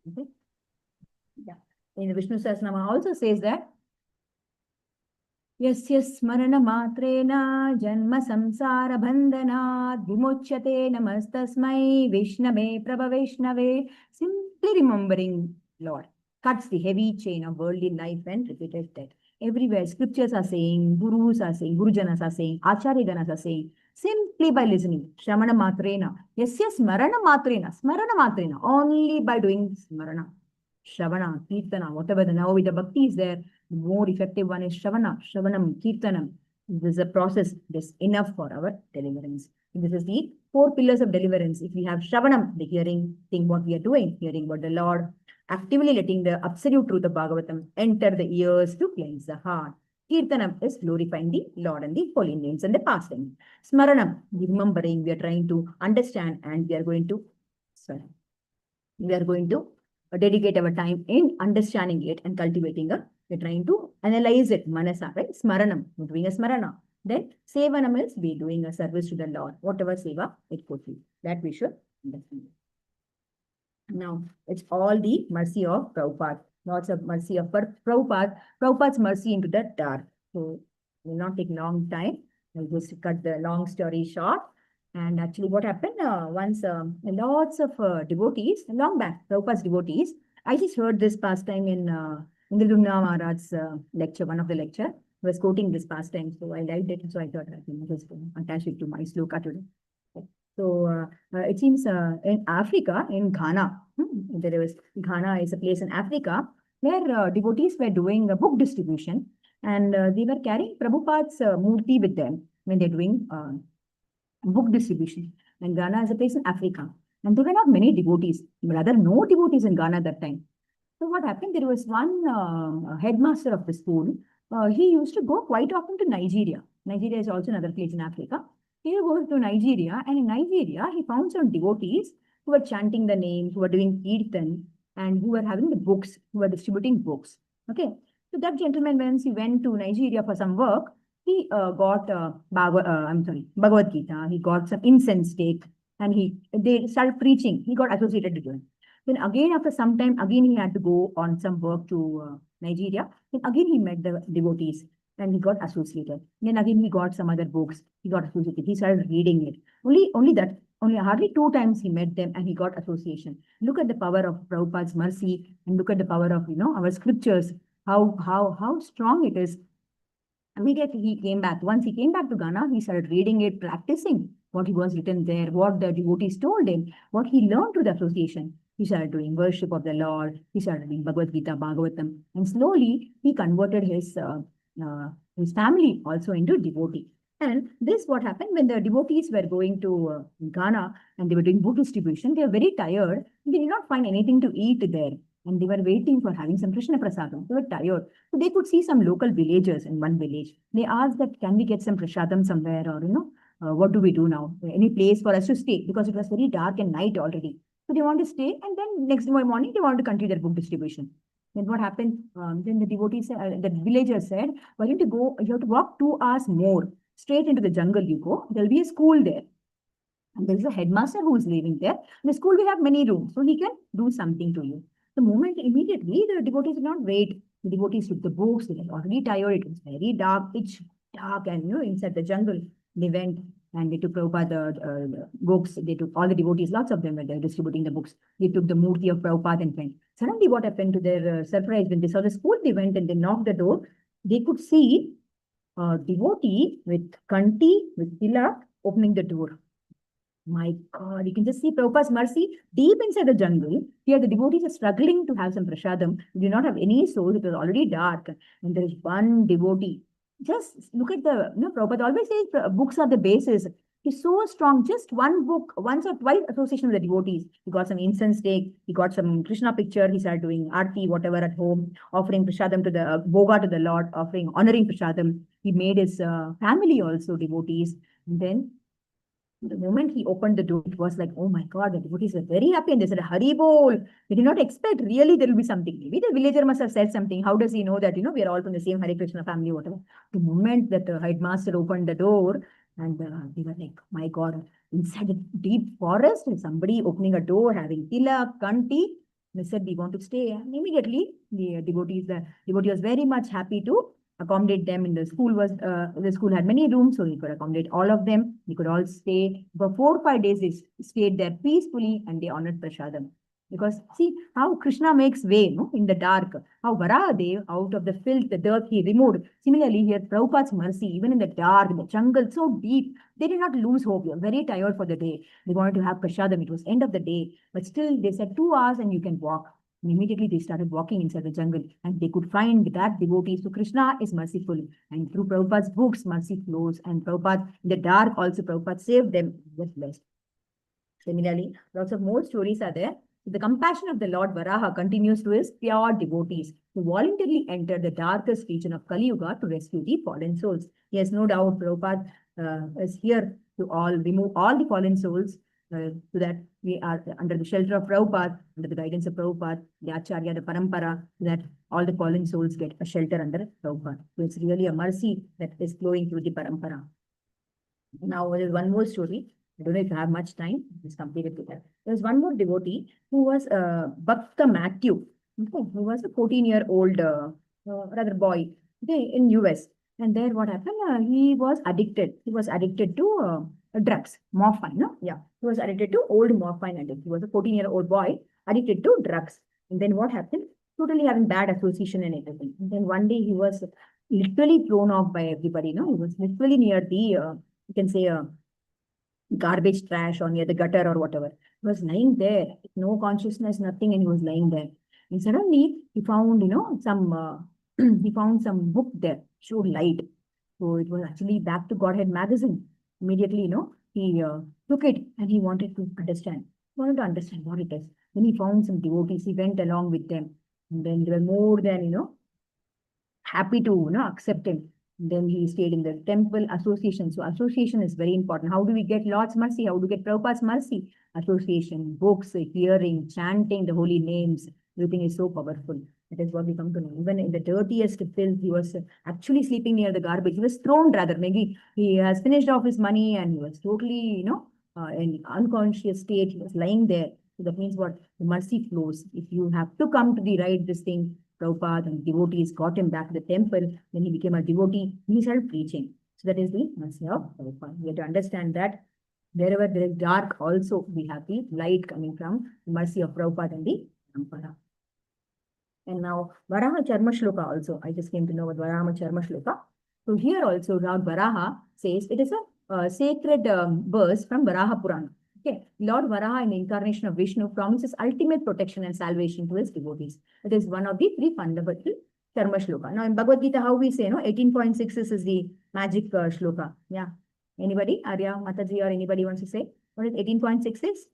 Speaker 1: Okay. Yeah. In the Vishnu Sahasranama also says that Yasya smarana matrena janma samsara bandhanat vimochyate namastasmai Vishnave Prabhavishnave. Simply remembering Lord cuts the heavy chain of worldly life and repeated death. Everywhere scriptures are saying, gurus are saying, gurujanas are saying, acharya ganas are saying, simply by listening, shramana matrena, yasya smarana matrena, only by doing smarana, shravana, kirtana, whatever the now with the bhakti is there, the more effective one is shravanam, kirtanam. This is a process that is enough for our deliverance. This is the 4 pillars of deliverance. If we have shravanam, the hearing thing what we are doing, hearing what the Lord, actively letting the absolute truth of Bhagavatam enter the ears to cleanse the heart. Kirtanam is glorifying the Lord and the holy names and the pastime. Smaranam, remembering, we are trying to understand and we are going to dedicate our time in understanding it and cultivating it. We're trying to analyze it, manasa, right? Smaranam, we're doing a smarana. Then sevanam is we doing a service to the Lord, whatever seva it could be. That we should understand. Now, it's all the mercy of Prabhupada, lots of mercy of Prabhupada, Prabhupada's mercy into the dark. So, it will not take long time. I'll just cut the long story short. And actually what happened, once lots of devotees, long back, Prabhupada's devotees, I just heard this pastime in Indradumna Maharaj's lecture, one of the lecture, was quoting this pastime. So I liked it, so I thought I can just attach it to my sloka today. So it seems in Africa, in Ghana, there was Ghana is a place in Africa where devotees were doing a book distribution and they were carrying Prabhupada's murti with them when they're doing book distribution. And Ghana is a place in Africa. And there were not many devotees, rather no devotees in Ghana at that time. So what happened, there was one headmaster of the school. He used to go quite often to Nigeria. Nigeria is also another place in Africa. He goes to Nigeria, and in Nigeria, he found some devotees who were chanting the names, who were doing kirtan, and who were having the books, who were distributing books. Okay. So that gentleman, once he went to Nigeria for some work, he got Bhagavad Gita. He got some incense cake, and they started preaching. He got associated with them. Then again, after some time, again he had to go on some work to Nigeria. Then again he met the devotees and he got associated. Then again he got some other books. He got associated. He started reading it. Only hardly 2 times he met them and he got association. Look at the power of Prabhupada's mercy and look at the power of our scriptures. How strong it is. Immediately he came back. Once he came back to Ghana, he started reading it, practicing what he was written there, what the devotees told him, what he learned through the association. He started doing worship of the Lord. He started doing Bhagavad Gita, Bhagavatam, and slowly he converted his family also into devotee. And this what happened when the devotees were going to Ghana and they were doing book distribution. They were very tired. They did not find anything to eat there. And they were waiting for having some Krishna Prasadam. They were tired. So they could see some local villagers in one village. They asked that, can we get some Prasadam somewhere or, what do we do now? Any place for us to stay? Because it was very dark and night already. So they want to stay and then next morning they want to continue their book distribution. Then what happened? Then the devotees, the villagers said, why don't you go, you have to walk 2 hours more. Straight into the jungle you go. There'll be a school there. And there is a headmaster who is living there. In the school we have many rooms. So he can do something to you. The moment immediately the devotees did not wait. The devotees took the books. They were already tired. It was very dark, pitch dark, and inside the jungle they went and they took Prabhupada the books. They took all the devotees, lots of them were there distributing the books. They took the murti of Prabhupada and went. Suddenly, what happened to their surprise when they saw the school? They went and they knocked the door. They could see a devotee with kanti, with tilak, opening the door. My God, you can just see Prabhupada's mercy deep inside the jungle. Here, the devotees are struggling to have some prasadam. They do not have any souls. It was already dark. And there is one devotee. Just look at Prabhupada always says books are the basis. He's so strong. Just one book, once or twice association with the devotees. He got some incense stake. He got some Krishna picture. He started doing arti, whatever at home, offering prasadam to the boga to the Lord, honoring prasadam. He made his family also devotees. And then the moment he opened the door, it was like, oh my God, the devotees were very happy and they said, Hari Bol. They did not expect really there will be something. Maybe the villager must have said something. How does he know that, we are all from the same Hare Krishna family, whatever. The moment that the headmaster opened the door and they were like, my God, inside the deep forest, somebody opening a door, having tilak, kanti. They said, we want to stay. And immediately, the devotee was very much happy to accommodate them in the school. The school had many rooms, so he could accommodate all of them. They could all stay for 4 or 5 days. They stayed there peacefully and they honored prasadam. Because see how Krishna makes way, in the dark. How Varahadev, out of the filth, the dirt he removed. Similarly, here Prabhupada's mercy, even in the dark, in the jungle, so deep, they did not lose hope. They were very tired for the day. They wanted to have prasadam. It was end of the day. But still, they said 2 hours and you can walk. And immediately they started walking inside the jungle and they could find that devotee. So Krishna is merciful. And through Prabhupada's books, mercy flows. And Prabhupada, in the dark also, Prabhupada saved them. Was blessed. Similarly, lots of more stories are there. The compassion of the Lord Varaha continues to his pure devotees who voluntarily enter the darkest region of Kali Yuga to rescue the fallen souls. Yes, no doubt, Prabhupada is here to remove all the fallen souls so that we are under the shelter of Prabhupada, under the guidance of Prabhupada, the Acharya, the Parampara, so that all the fallen souls get a shelter under Prabhupada. So it's really a mercy that is flowing through the Parampara. Now, there is one more story. I don't know if you have much time. Just complete it with that. There's one more devotee who was Bhakta Matthew, who was a 14-year-old rather boy in US. And there what happened? He was addicted. He was addicted to drugs, morphine. No? Yeah. He was addicted to old morphine addict. He was a 14-year-old boy addicted to drugs. And then what happened? Totally having bad association and everything. And then one day he was literally thrown off by everybody. He was literally near the, you can say, garbage trash or near the gutter or whatever. He was lying there, no consciousness, nothing, and he was lying there. And suddenly he found, some he found some book there, showed light. So it was actually Back to Godhead magazine. Immediately, he took it and he wanted to understand. He wanted to understand what it is. Then he found some devotees. He went along with them. And then they were more than, happy to, accept him. Then he stayed in the temple association. So association is very important. How do we get Lord's mercy? How do we get Prabhupada's mercy? Association, books, hearing, chanting the holy names. Everything is so powerful. That is what we come to know. Even in the dirtiest filth, he was actually sleeping near the garbage. He was thrown rather. Maybe he has finished off his money and he was totally, in unconscious state. He was lying there. So that means what? The mercy flows. If you have to come to the right, this thing, Prabhupada and devotees got him back to the temple. Then he became a devotee. He started preaching. So that is the mercy of Prabhupada. We have to understand that wherever there is dark, also we have the light coming from the mercy of Prabhupada and the Parampara. And now Varaha Charma Shloka also. I just came to know about Varaha Charma Shloka. So here also Lord Varaha says it is a sacred verse from Varaha Purana. Okay, Lord Varaha in the incarnation of Vishnu promises ultimate protection and salvation to his devotees. It is one of the 3 fundamental Charma Shloka. Now in Bhagavad Gita, how we say, 18.6 is the magic shloka. Yeah. Anybody? Arya, Mataji or anybody wants to say? What is 18.6 is?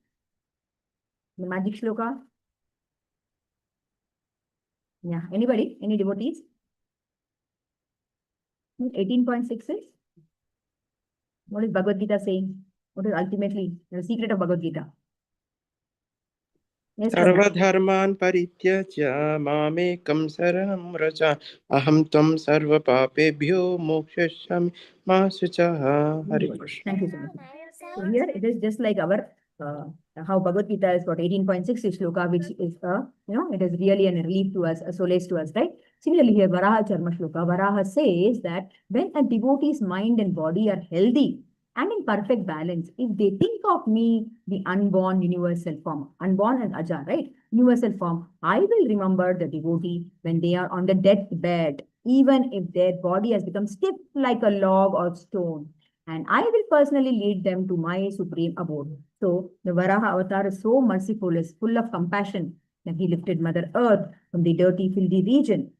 Speaker 1: The magic shloka? Yeah. Anybody? Any devotees? 18.6 is? What is Bhagavad Gita saying? What is ultimately the secret of Bhagavad Gita? Yes,
Speaker 4: Sarvadharman parityajya mamekam saranam raja aham tvam sarva papebhyo mokshashyami ma suchaha. Hare Krishna.
Speaker 1: Thank you so much. So here it is just like our how Bhagavad Gita has got 18.6 shloka, which is it is really a relief to us, a solace to us, right? Similarly, here Varaha Charma Shloka, Varaha says that when a devotee's mind and body are healthy and in perfect balance, if they think of me, the unborn universal form, unborn and Aja, right? Universal form, I will remember the devotee when they are on the deathbed, even if their body has become stiff like a log or stone. and I will personally lead them to my supreme abode. So the Varaha avatar is so merciful, is full of compassion, that he lifted Mother Earth from the dirty, filthy region.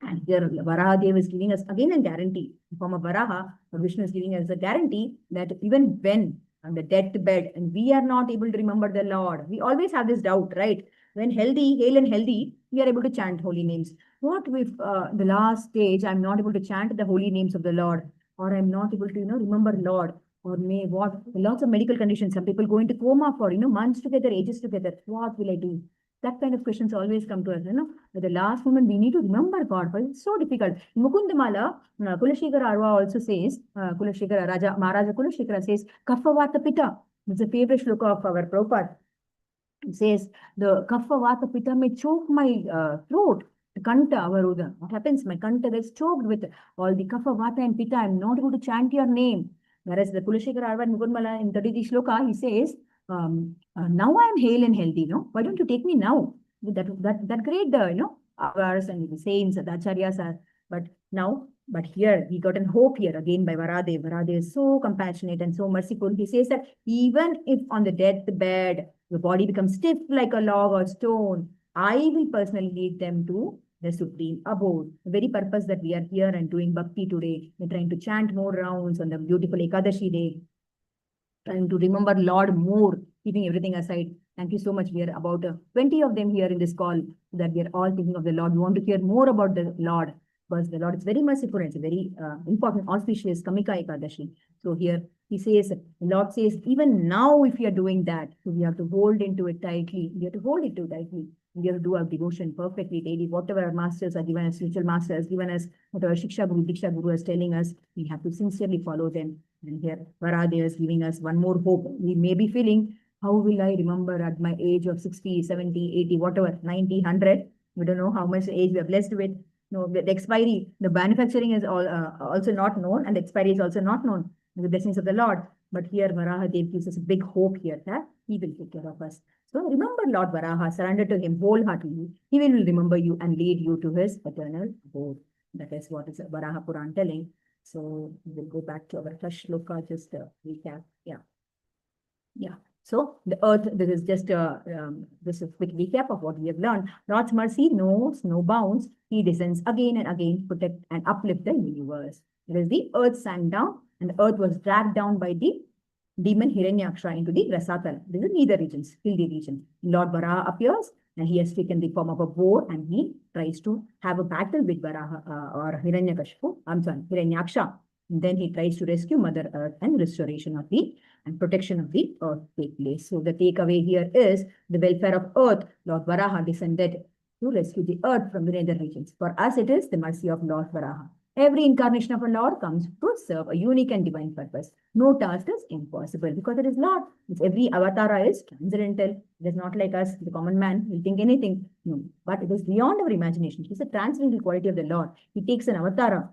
Speaker 1: And here Varaha Dev is giving us again a guarantee. In form of Varaha, Vishnu is giving us a guarantee that even when on the deathbed and we are not able to remember the Lord, we always have this doubt, right? When healthy, hale and healthy, we are able to chant holy names. What if the last stage, I'm not able to chant the holy names of the Lord, or I'm not able to, remember Lord, or may what, lots of medical conditions. Some people go into coma for, months together, ages together. What will I do? That kind of questions always come to us, At the last moment, we need to remember God, but it's so difficult. In Mukundamala, Kulashekara Arva also says, Kulashekara Raja, Maharaja Kulashekara says, Kaffavata Pitta. It's a favorite shloka of our Prabhupada. It says, the Kaffavata Pitta may choke my throat. The Kanta Avaruda. What happens? My Kanta gets choked with all the Kaffavata and Pitta. I'm not able to chant your name. Whereas the Kulashekara Arva in Mukundamala in 30th shloka, he says, now I am hale and healthy, why don't you take me now? That great, ours and the saints, the acharyas are, but here we got an hope here again by Varadev. Varadev is so compassionate and so merciful. He says that even if on the deathbed, the body becomes stiff like a log or stone, I will personally lead them to the supreme abode. The very purpose that we are here and doing bhakti today, we're trying to chant more rounds on the beautiful Ekadashi day, trying to remember Lord more, keeping everything aside. Thank you so much. We are about 20 of them here in this call, so that we are all thinking of the Lord. We want to hear more about the Lord, because the Lord is very merciful. It's a very important, auspicious Kamika Ekadashi. So here he says, the Lord says, even now if we are doing that, so we have to hold into it tightly. We have to hold it too tightly. We have to do our devotion perfectly daily. Whatever our masters are given us, spiritual masters has given us, whatever Shiksha Guru, Diksha Guru is telling us, we have to sincerely follow them. And here Varadev is giving us one more hope. We may be feeling, how will I remember at my age of 60, 70, 80, whatever, 90, 100? We don't know how much age we are blessed with. No, the expiry, the manufacturing is also not known, and the expiry is also not known. The blessings of the Lord. But here Varaha Dev gives us a big hope here that he will take care of us. So remember Lord Varaha, surrender to him wholeheartedly. He will remember you and lead you to his eternal abode. That is what is Varaha Puran telling. So we'll go back to our first shloka, just recap. Yeah. So the earth, this is just this is a quick recap of what we have learned. Lord's mercy knows no bounds. He descends again and again to protect and uplift the universe. There is the earth sank down, and the earth was dragged down by the demon Hiranyaksha into the Rasatal. This is neither regions, hilly region. Lord Varaha appears, and he has taken the form of a boar, and he tries to have a battle with Varaha or Hiranyaksha. And then he tries to rescue Mother Earth, and restoration of the and protection of the earth take place. So the takeaway here is the welfare of earth. Lord Varaha descended to rescue the earth from the nether regions. For us, it is the mercy of Lord Varaha. Every incarnation of a Lord comes to serve a unique and divine purpose. No task is impossible because it is Lord. Every avatar is transcendental. It is not like us, the common man, will think anything. No, but it is beyond our imagination. It is the transcendental quality of the Lord. He takes an avatar.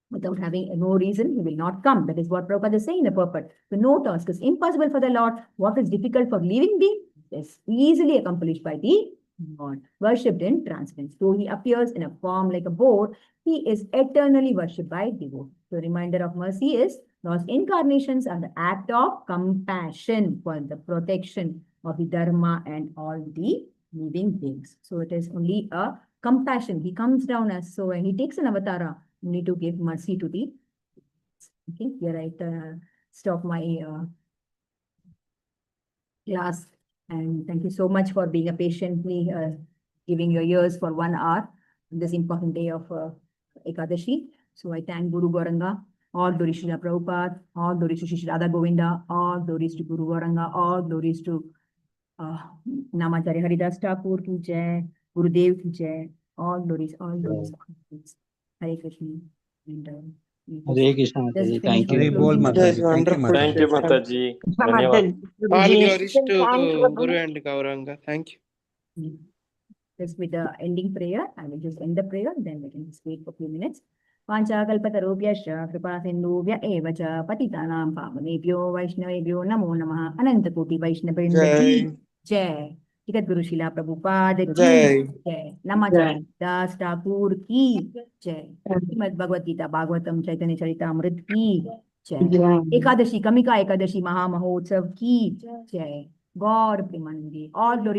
Speaker 1: Without having no reason, he will not come. That is what Prabhupada is saying in the purport. So no task is impossible for the Lord. What is difficult for living being is easily accomplished by the Lord, worshipped in transcendence. Though he appears in a form like a boar, he is eternally worshipped by devotees. The reminder of mercy is Lord's incarnations are the act of compassion for the protection of the Dharma and all the living beings. So it is only a compassion. He comes down as so, and he takes an avatara. You need to give mercy to the. Okay, here I stop my class, and thank you so much for being patiently giving your ears for 1 hour on this important day of Ekadashi. So I thank Guru Gauranga, all glories to Srila Prabhupada, all glories to Sri Radha Govinda, all glories to Guru Gauranga, all glories to Namacharya Haridas Thakur ki jai, Gurudev ki jai, all glories, all glories. Hare Krishna. And,
Speaker 5: Hare Krishna, Mataji. Thank you.
Speaker 6: Hare Bol Mataji. Thank you,
Speaker 4: Thank you,
Speaker 6: Mataji.
Speaker 4: Mataji. Dhanyavad. All glories to
Speaker 3: Thank you.
Speaker 4: Guru and Gauranga. Thank you.
Speaker 1: Just with the ending prayer, I will just end the prayer, then we can just wait for a few minutes. Panchakalpatarubhyascha kripa sindhubhya eva cha patitanam pavanebhyo vaishnavebhyo namo namah. Anantakoti Vaishnavavrinda ki jai. Jagat Guru Srila Prabhupada ki
Speaker 4: Jai.
Speaker 1: jai. Namacharya Das Thakur ki jai. Srimad Bhagavad Gita Bhagavatam Chaitanya Charitamrita ki जय। एकादशी, कमिका एकादशी महामहोत्सव की जय। गौर Premanandi. All glory